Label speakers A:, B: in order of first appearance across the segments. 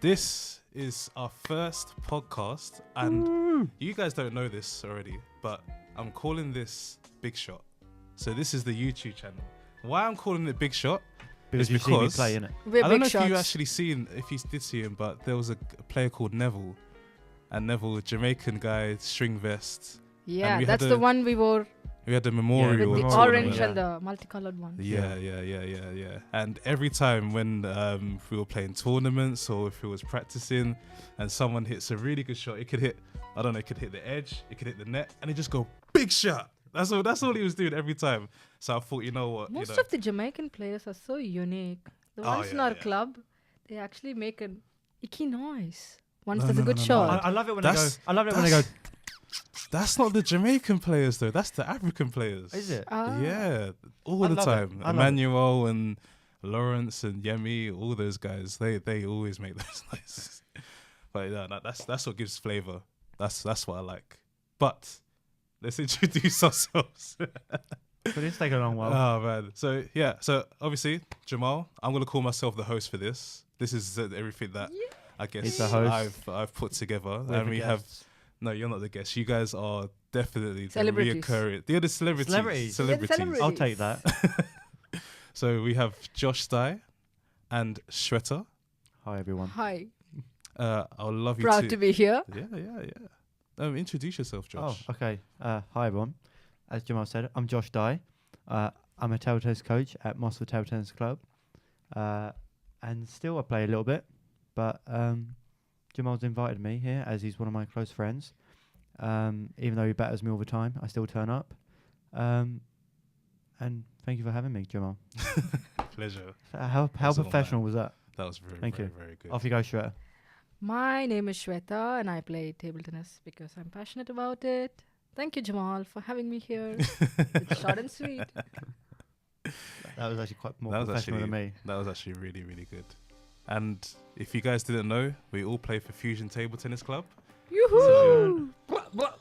A: This is our first podcast, and you guys don't know this already, but I'm calling this Big Shot. So this is the YouTube channel. Why I'm calling it Big Shot
B: Because you see me play, innit?
A: I don't know if you actually if you did see him, but there was a player called Neville, and Neville, Jamaican guy, string vest.
C: Yeah, that's the one we wore.
A: We had the memorial.
C: With the
A: tournament.
C: orange and the multicolored one.
A: Yeah. And every time when we were playing tournaments or if we was practicing and someone hits a really good shot, it could hit the edge, it could hit the net, and it just go, big shot. That's all he was doing every time. So I thought, you know what?
C: Most of the Jamaican players are so unique. The ones in our club, they actually make an icky noise once there's a good shot.
B: I love it when they go.
A: That's not the Jamaican players though. That's the African players.
B: Is it?
A: Yeah, all the time. Emmanuel and Lawrence and Yemi, all those guys. They always make those noises. But yeah, that's what gives flavour. That's what I like. But let's introduce ourselves.
B: But it's taken a long while.
A: Oh man. So obviously Jamal, I'm gonna call myself the host for this. This is everything that I guess I've put together, and we have. No, you're not the guest. You guys are definitely the reoccurring. You're the celebrities. Celebrities.
B: I'll take that.
A: So we have Josh Dye and Shweta.
B: Hi, everyone.
C: Hi.
A: I'll love you
C: Proud to be here.
A: Yeah. Introduce yourself, Josh.
B: Oh, okay. Hi, everyone. As Jamal said, I'm Josh Dye. I'm a table tennis coach at Mossford Table Tennis Club. And still I play a little bit. But Jamal's invited me here as he's one of my close friends. Even though he batters me all the time, I still turn up. And thank you for having me, Jamal.
A: Pleasure.
B: How professional was that?
A: That was very good.
B: Off you go, Shweta.
C: My name is Shweta and I play table tennis because I'm passionate about it. Thank you, Jamal, for having me here. It's short and sweet.
B: That was actually quite more professional than me.
A: That was actually really, really good. And if you guys didn't know, we all play for Fusion Table Tennis Club.
C: Yoo-hoo!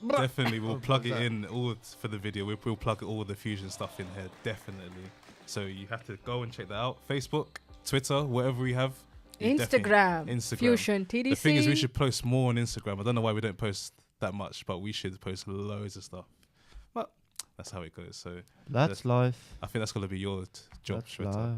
A: Definitely, we'll plug it in all for the video. We'll plug all the Fusion stuff in here, definitely. So you have to go and check that out. Facebook, Twitter, whatever we have.
C: Instagram. Fusion TDC.
A: The thing is, we should post more on Instagram. I don't know why we don't post that much, but we should post loads of stuff. But that's how it goes. So
B: that's life.
A: I think that's going to be your job, Shweta.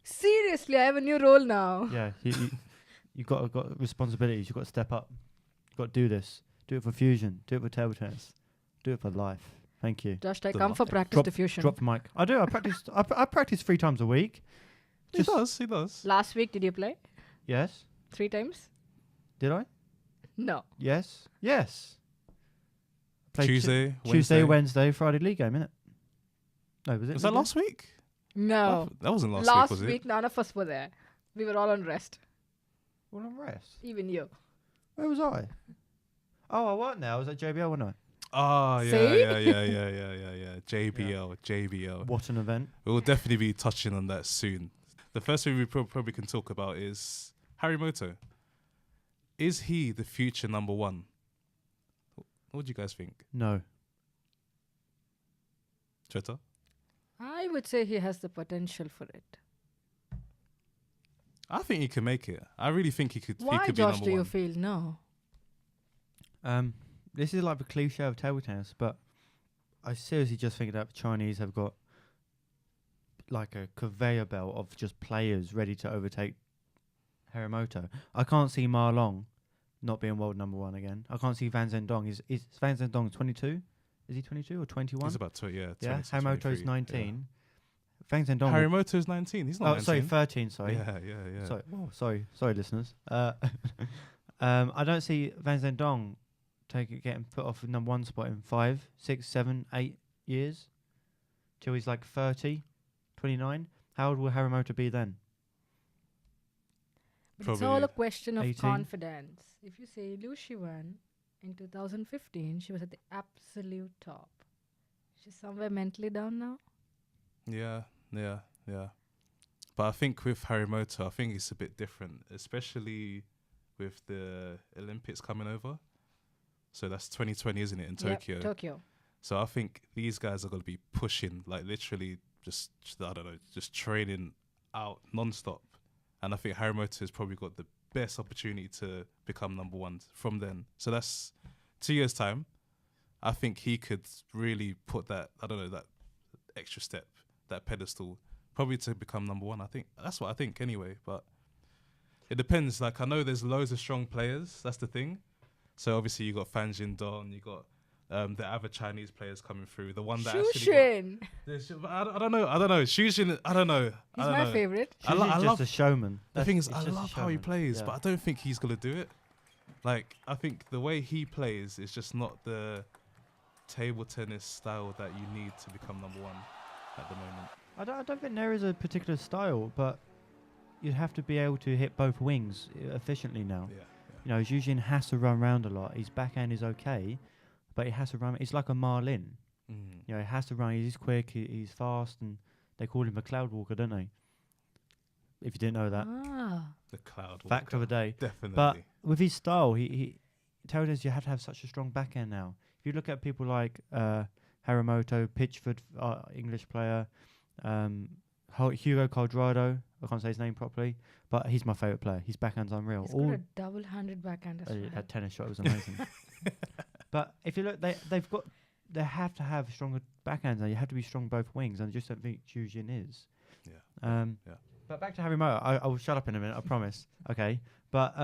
C: Seriously, I have a new role now.
B: Yeah, you got responsibilities. You got to step up. You got to do this. Do it for Fusion. Do it for table tennis. Do it for life. Thank you.
C: Josh, I come for practice to Fusion.
B: Drop the mic. I do. I practice. I practice 3 times a week.
A: He does.
C: Last week, did you play?
B: Yes.
C: 3 times?
B: Did I?
C: No.
B: Yes.
A: Tuesday,
B: Wednesday, Friday league game, innit? No, was it?
A: Was that last week?
C: No.
A: That wasn't last week, was it?
C: Last week, none of us were there. We were all on rest.
B: All on rest?
C: Even you.
B: Where was I? Oh, I wasn't there. I was at JBL, wasn't I?
A: Oh, yeah. JBL.
B: What an event.
A: We'll definitely be touching on that soon. The first thing we probably can talk about is Harimoto. Is he the future number 1? What do you guys think?
B: No.
A: Shweta?
C: I would say he has the potential for it.
A: I think he can make it. I really think he could.
C: Why,
A: he could
C: Josh,
A: be
C: do you
A: number 1.
C: feel no?
B: This is like the cliche of table tennis, but I seriously just think that the Chinese have got like a conveyor belt of just players ready to overtake Harimoto. I can't see Ma Long not being world number 1 again. I can't see Van Zhendong. Is Van Zhendong 22? Is he 22 or 21?
A: He's about 20, yeah.
B: Yeah, Harimoto's 19. Yeah. Van Zhendong.
A: Harimoto's 19. He's not 19.
B: Sorry, 13, sorry.
A: Yeah.
B: Sorry, listeners. I don't see Van Zhendong getting put off the number 1 spot in 5, 6, 7, 8 years till he's like 30, 29. How old will Harimoto be then?
C: But it's all a question of
B: 18.
C: confidence. If you say Liu Shiwen in 2015, she was at the absolute top. She's somewhere mentally down now.
A: Yeah. But I think with Harimoto, I think it's a bit different, especially with the Olympics coming over. So that's 2020, isn't it, in Tokyo?
C: Tokyo.
A: So I think these guys are going to be pushing, like literally just training out non-stop. And I think Harimoto has probably got the best opportunity to become number one from then. So that's 2 years' time. I think he could really put that, I don't know, that extra step, that pedestal, probably to become number one. I think that's what I think anyway. But it depends. Like, I know there's loads of strong players. That's the thing. So obviously you got Fan Jin-don, you got the other Chinese players coming through. The one that
C: Shushin.
A: I don't know. Shushin, I don't know.
C: He's my favorite.
A: I
B: He's just
A: love
B: a showman.
A: the thing is,
B: It's
A: I
B: just a
A: love how he
B: showman.
A: plays,
B: Yeah.
A: but I don't think he's gonna do it. Like, I think the way he plays is just not the table tennis style that you need to become number one at the moment.
B: I don't think there is a particular style, but you'd have to be able to hit both wings efficiently now.
A: Yeah.
B: You know, Zhuzhin has to run around a lot. His backhand is okay, but he has to run. It's like a Marlin. You know, he has to run. He's quick. He's fast, and they call him a cloud walker, don't they? If you didn't know that,
A: The cloud
B: fact of the day.
A: definitely.
B: But with his style, he tells us you have to have such a strong backhand now. If you look at people like Harimoto, Pitchford, English player, Hugo Caldrado, I can't say his name properly, but he's my favourite player. His backhand's unreal.
C: He's got a double-handed backhand as well.
B: That tennis shot was amazing. But if you look, they have to have stronger backhands now. You have to be strong both wings, and I just don't think Zhuzhin is.
A: Yeah.
B: But back to Harimoto, I will shut up in a minute, I promise. Okay, but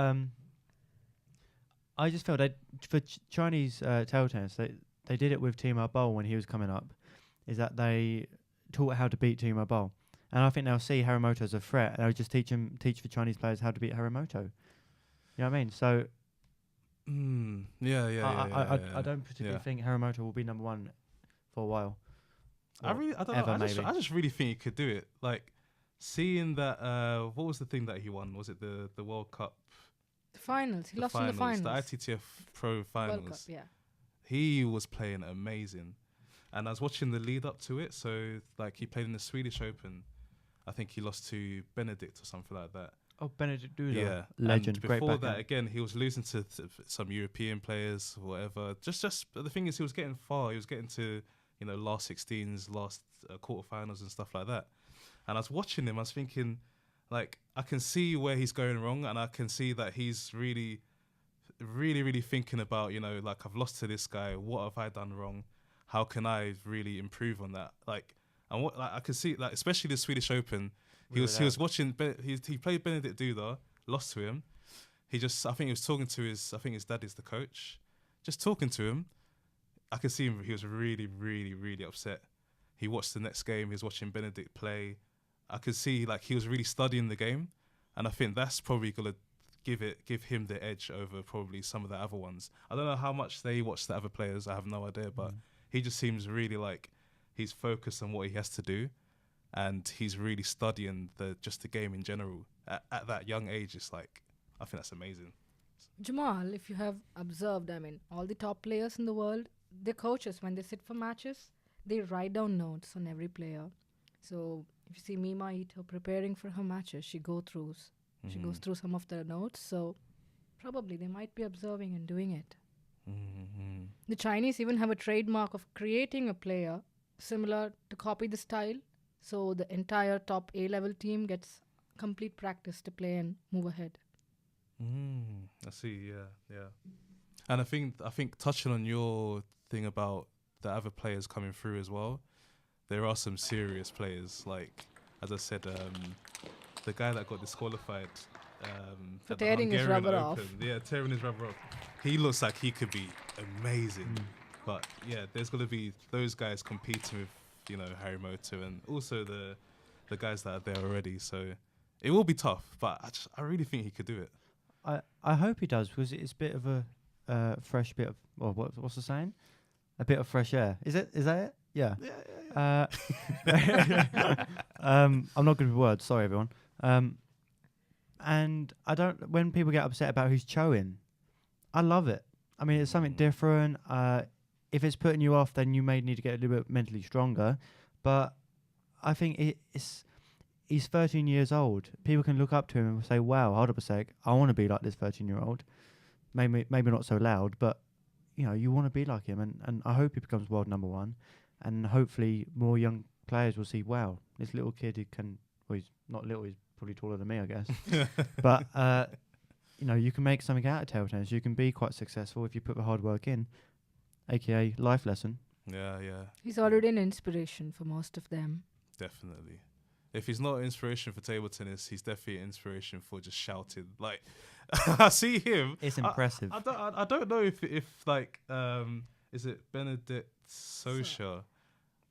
B: I just felt that for Chinese table tennis, they did it with Timo Boll when he was coming up, is that they taught how to beat Timo Boll. And I think they'll see Harimoto as a threat, and they'll just teach the Chinese players how to beat Harimoto. You know what I mean? So I don't particularly think Harimoto will be number one for a while.
A: I don't know. I just really think he could do it. Like, seeing that, what was the thing that he won? Was it the World Cup?
C: The finals. He lost in the finals.
A: The ITTF Pro Finals.
C: World Cup, yeah.
A: He was playing amazing. And I was watching the lead up to it. So, like, he played in the Swedish Open. I think he lost to Benedict or something like that.
B: Oh, Benedict Duda.
A: Yeah.
B: Legend.
A: And
B: Great
A: before
B: backhand.
A: that, again, he was losing to some European players or whatever. But the thing is, he was getting far. He was getting to, last 16s, last quarterfinals and stuff like that. And I was watching him. I was thinking, like, I can see where he's going wrong, and I can see that he's really, really, really thinking about, like, I've lost to this guy. What have I done wrong? How can I really improve on that? Like, and what, like, I can see, like, especially the Swedish Open. He was watching. He played Benedict Duda, lost to him. I think he was talking to his dad is the coach, just talking to him. I could see him. He was really, really, really upset. He watched the next game. He was watching Benedict play. I could see, like, he was really studying the game, and I think that's probably gonna give him the edge over probably some of the other ones. I don't know how much they watch the other players. I have no idea, but he just seems really like he's focused on what he has to do, and he's really studying the game in general at that young age. It's like, I think that's amazing.
C: Jamal, if you have observed, all the top players in the world, their coaches, when they sit for matches, they write down notes on every player. So if you see Mima Ito preparing for her matches, she goes through some of the notes. So probably they might be observing and doing it. The Chinese even have a trademark of creating a player similar to copy the style. So the entire top A-level team gets complete practice to play and move ahead.
A: I see, yeah. And I think touching on your thing about the other players coming through as well, there are some serious players. Like, as I said, the guy that got disqualified
C: for
A: at the
C: tearing his
A: Hungarian
C: rubber off.
A: Open. Yeah, tearing his rubber off. He looks like he could be amazing. But yeah, there's going to be those guys competing with, Harimoto, and also the guys that are there already. So it will be tough, but I really think he could do it.
B: I hope he does, because it's a bit of a fresh bit of, what's the saying? A bit of fresh air. Is that it? Yeah. I'm not good with words. Sorry, everyone. And when people get upset about who's choing, I love it. I mean, it's something different. If it's putting you off, then you may need to get a little bit mentally stronger. But I think he's 13 years old. People can look up to him and say, wow, hold up a sec. I want to be like this 13-year-old. Maybe not so loud, but, you want to be like him. And I hope he becomes world number one. And hopefully more young players will see, wow, this little kid, he's not little, he's probably taller than me, I guess. But you can make something out of table tennis. You can be quite successful if you put the hard work in, aka life lesson.
A: Yeah,
C: He's already an inspiration for most of them.
A: definitely. If he's not an inspiration for table tennis, he's definitely an inspiration for just shouting. Like, I see him.
B: It's impressive.
A: I don't know if like is it Benedict Sosha?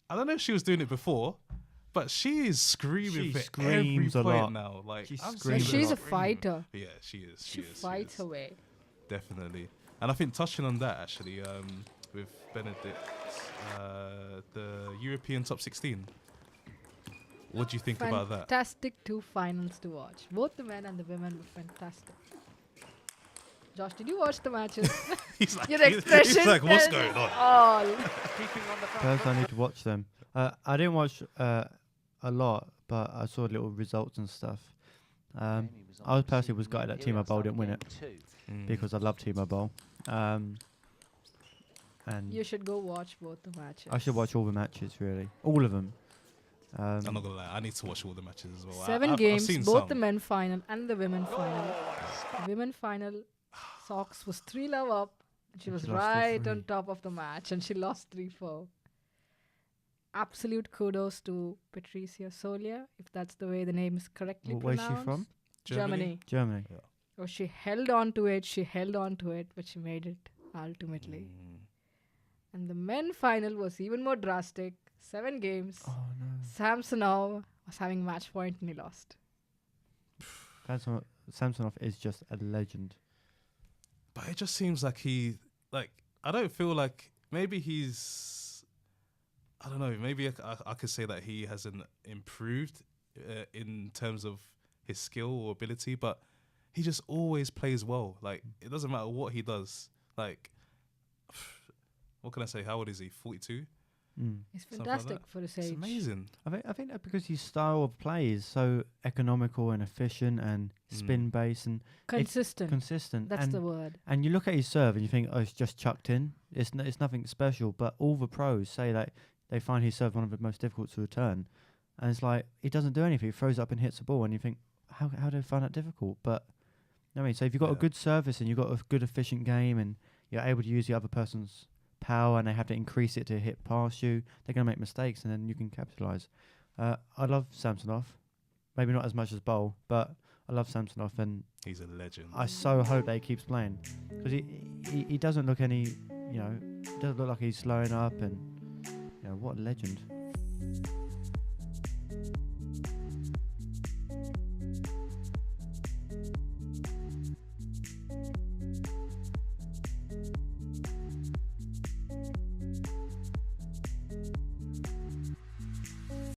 A: I don't know if she was doing it before, but she is screaming
B: She
A: for
B: screams
A: every
B: a
A: point
B: lot.
A: now. Like,
B: She
A: I'm
B: screams
A: saying
C: She's a
A: scream.
C: fighter.
A: Yeah, she is.
C: She
A: is.
C: fights
A: is.
C: her way.
A: Definitely. And I think touching on that actually, with Benedict, the European top 16. What do you think about that?
C: Fantastic 2 finals to watch. Both the men and the women were fantastic. Josh, did you watch the matches?
A: He's like,
C: Your expression.
A: he's like, what's going on?
C: All.
B: First, I need to watch them. I didn't watch a lot, but I saw little results and stuff. I was personally gutted that T-Mobile didn't win it because I love T-Mobile. And
C: You should go watch both the matches.
B: I should watch all the matches, really, all of them.
A: I'm not gonna lie, I need to watch all the matches as well.
C: 7
A: I've
C: games,
A: seen
C: both
A: some.
C: the men final and the women final. The women final, Sox was 3-love up. She was
B: she lost
C: right
B: 4-3.
C: on top of the match, and she lost 3-4. Absolute kudos to Patricia Solia, if that's the way the name is correctly
B: Where's
C: pronounced.
B: she from?
C: Germany.
B: Germany.
C: Oh, she held on to it, but she made it ultimately. And the men final was even more drastic. 7 games.
B: Oh no.
C: Samsonov was having match point and he lost.
B: Samsonov is just a legend.
A: But it just seems like I don't feel like maybe he's, I don't know, maybe I could say that he hasn't improved in terms of his skill or ability, but he just always plays well. Like, it doesn't matter what he does. Like, what can I say? How old is he? 42?
C: It's
A: Something like
C: fantastic
A: that.
C: for his
A: It's
C: age.
A: amazing.
B: I think that because his style of play is so economical and efficient and spin based and
C: Consistent.
B: consistent.
C: That's
B: and,
C: the word.
B: and you look at his serve and you think, oh, it's just chucked in. It's nothing special. But all the pros say that they find his serve one of the most difficult to return. And it's like, he doesn't do anything. He throws up and hits the ball. And you think, how do they find that difficult? But, I mean, so if you've got a good service and you've got a good efficient game and you're able to use the other person's power and they have to increase it to hit past you, they're going to make mistakes and then you can capitalise. I love Samsonov. Maybe not as much as Bowl, but I love Samsonov and
A: He's a legend.
B: I so hope that he keeps playing because he doesn't look any, doesn't look like he's slowing up and, what a legend.